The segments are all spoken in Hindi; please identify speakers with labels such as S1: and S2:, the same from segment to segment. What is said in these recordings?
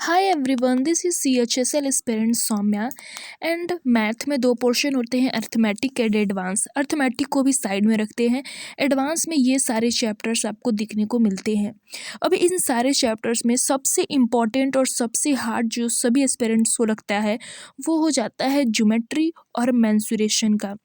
S1: Hi everyone, this is CHSL aspirant Saumya. And math में दो पोर्शन होते हैं, अर्थमेटिक एंड एडवांस। अर्थमेटिक को भी साइड में रखते हैं, एडवांस में ये सारे चैप्टर्स आपको दिखने को मिलते हैं। अब इन सारे चैप्टर्स में सबसे इम्पॉर्टेंट और सबसे हार्ड जो सभी एस्पिरेंट्स को लगता है वो हो जाता है ज्योमेट्री और मेंसुरेशन का,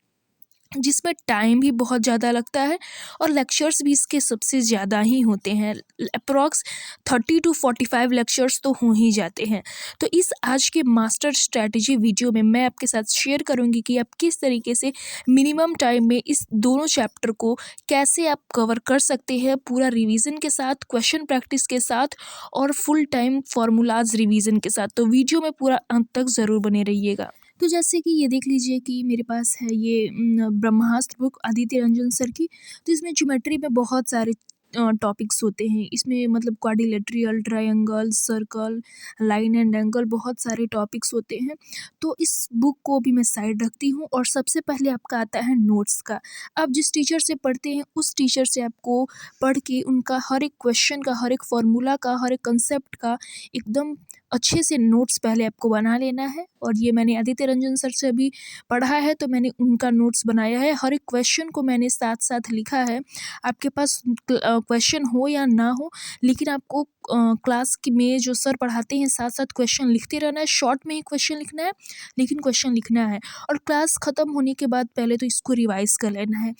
S1: जिसमें टाइम भी बहुत ज़्यादा लगता है और लेक्चर्स भी इसके सबसे ज़्यादा ही होते हैं। अप्रॉक्स 30 to 45 लेक्चर्स तो हो ही जाते हैं। तो इस आज के मास्टर स्ट्रैटेजी वीडियो में मैं आपके साथ शेयर करूंगी कि आप किस तरीके से मिनिमम टाइम में इस दोनों चैप्टर को कैसे आप कवर कर सकते हैं, पूरा रिवीजन के साथ, क्वेश्चन प्रैक्टिस के साथ और फुल टाइम फार्मूलाज रिवीजन के साथ। तो वीडियो में पूरा अंत तक ज़रूर बने रहिएगा। तो जैसे कि ये देख लीजिए कि मेरे पास है ये ब्रह्मास्त्र बुक आदित्य रंजन सर की। तो इसमें ज्योमेट्री में बहुत सारे टॉपिक्स होते हैं। इसमें मतलब quadrilateral, triangle, circle, line and angle, बहुत सारे टॉपिक्स होते हैं। तो इस बुक को भी मैं साइड रखती हूँ और सबसे पहले आपका आता है नोट्स का। आप जिस टीचर से पढ़ते हैं उस टीचर से आपको पढ़ के उनका हर एक क्वेश्चन का, हर एक फॉर्मूला का, हर एक कंसेप्ट का एकदम अच्छे से नोट्स पहले आपको बना लेना है। और ये मैंने आदित्य रंजन सर से अभी पढ़ा है तो मैंने उनका नोट्स बनाया है। हर एक क्वेश्चन को मैंने साथ साथ लिखा है। आपके पास क्वेश्चन हो या ना हो, लेकिन आपको क्लास में जो सर पढ़ाते हैं साथ साथ क्वेश्चन लिखते रहना है। शॉर्ट में ही क्वेश्चन लिखना है, लेकिन क्वेश्चन लिखना है। और क्लास ख़त्म होने के बाद पहले तो इसको रिवाइज़ कर लेना है।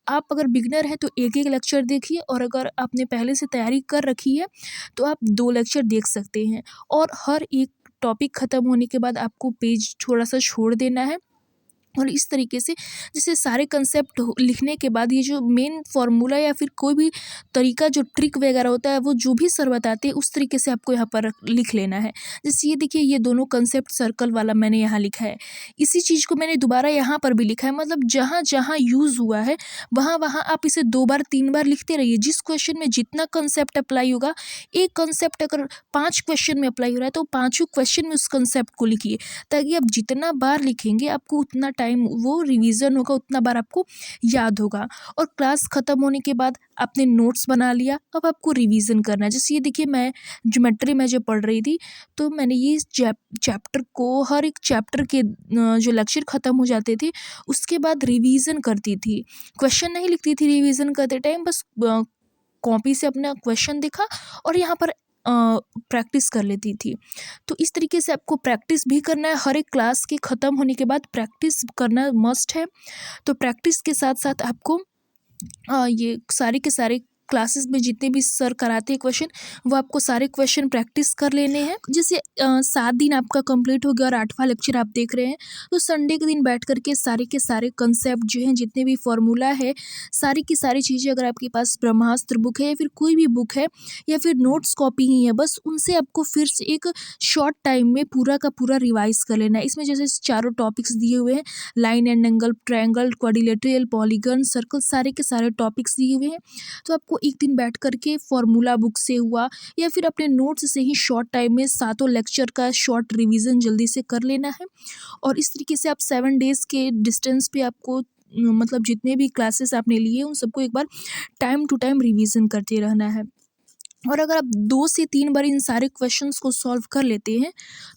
S1: आप अगर बिगनर हैं तो एक एक लेक्चर देखिए, और अगर आपने पहले से तैयारी कर रखी है तो आप 2 लेक्चर देख सकते हैं। और हर एक टॉपिक ख़त्म होने के बाद आपको पेज थोड़ा-सा छोड़ देना है। और इस तरीके से जैसे सारे कंसेप्ट लिखने के बाद ये जो मेन फार्मूला या फिर कोई भी तरीका, जो ट्रिक वगैरह होता है, वो जो भी सर बताते हैं उस तरीके से आपको यहाँ पर लिख लेना है। जैसे ये देखिए, ये दोनों कंसेप्ट सर्कल वाला मैंने यहाँ लिखा है। इसी चीज़ को मैंने दोबारा यहाँ पर भी लिखा है। मतलब जहाँ जहाँ यूज़ हुआ है वहाँ वहाँ आप इसे 2 बार 3 बार लिखते रहिए। जिस क्वेश्चन में जितना कंसेप्ट अप्लाई होगा, एक कंसेप्ट अगर 5 क्वेश्चन में अप्लाई हो रहा है तो पाँचों क्वेश्चन में उस कंसेप्ट को लिखिए, ताकि आप जितना बार लिखेंगे आपको उतना टाइम वो रिवीजन होगा, उतना बार आपको याद होगा। और क्लास ख़त्म होने के बाद आपने नोट्स बना लिया, अब आपको रिवीजन करना है। जैसे ये देखिए, मैं ज्योमेट्री में जब पढ़ रही थी तो मैंने ये चैप्टर को, हर एक चैप्टर के जो लेक्चर ख़त्म हो जाते थे उसके बाद रिवीजन करती थी। क्वेश्चन नहीं लिखती थी रिवीजन करते टाइम, बस कॉपी से अपना क्वेश्चन देखा और यहाँ पर प्रैक्टिस कर लेती थी। तो इस तरीके से आपको प्रैक्टिस भी करना है। हर एक क्लास के ख़त्म होने के बाद प्रैक्टिस करना मस्ट है। तो प्रैक्टिस के साथ साथ आपको ये सारे के सारे क्लासेस में जितने भी सर कराते हैं क्वेश्चन, वो आपको सारे क्वेश्चन प्रैक्टिस कर लेने हैं। जैसे 7 दिन आपका कंप्लीट हो गया और 8वां लेक्चर आप देख रहे हैं, तो संडे के दिन बैठ करके सारे के सारे कंसेप्ट जो हैं, जितने भी फॉर्मूला है, सारी की सारी चीज़ें, अगर आपके पास ब्रह्मास्त्र बुक है या फिर कोई भी बुक है या फिर नोट्स कॉपी ही है, बस उनसे आपको फिर से एक शॉर्ट टाइम में पूरा का पूरा रिवाइज कर लेना है। इसमें जैसे चारों टॉपिक्स दिए हुए हैं, line and angle, triangle, quadrilateral, polygon, circle, सारे के सारे टॉपिक्स दिए हुए हैं। तो आपको एक दिन बैठ करके फार्मूला बुक से हुआ या फिर अपने नोट्स से ही शॉर्ट टाइम में सातों लेक्चर का शॉर्ट रिवीजन जल्दी से कर लेना है। और इस तरीके से आप 7 डेज़ के डिस्टेंस पे आपको मतलब जितने भी क्लासेस आपने लिए उन सबको एक बार टाइम टू टाइम रिवीजन करते रहना है। और अगर आप 2 से 3 बार इन सारे क्वेश्चंस को सॉल्व कर लेते हैं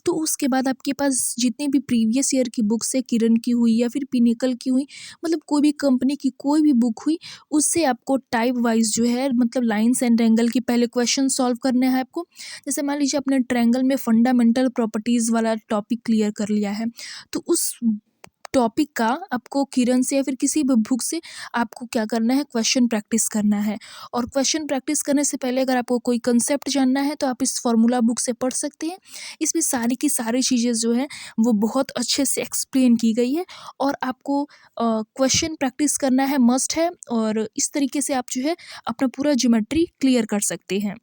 S1: तो उसके बाद आपके पास जितने भी प्रीवियस ईयर की बुक्स है, किरण की हुई या फिर पिनेकल की हुई, मतलब कोई भी कंपनी की कोई भी बुक हुई, उससे आपको टाइप वाइज जो है, मतलब लाइन्स एंड एंगल की पहले क्वेश्चन सॉल्व करना है आपको। जैसे मान लीजिए आपने ट्रायंगल में फंडामेंटल प्रॉपर्टीज़ वाला टॉपिक क्लियर कर लिया है, तो उस टॉपिक का आपको किरण से या फिर किसी भी बुक से आपको क्या करना है, क्वेश्चन प्रैक्टिस करना है। और क्वेश्चन प्रैक्टिस करने से पहले अगर आपको कोई कंसेप्ट जानना है तो आप इस फार्मूला बुक से पढ़ सकते हैं। इसमें सारी की सारी चीज़ें जो हैं वो बहुत अच्छे से एक्सप्लेन की गई है। और आपको क्वेश्चन प्रैक्टिस करना है, मस्ट है। और इस तरीके से आप जो है अपना पूरा ज्योमेट्री क्लियर कर सकते हैं।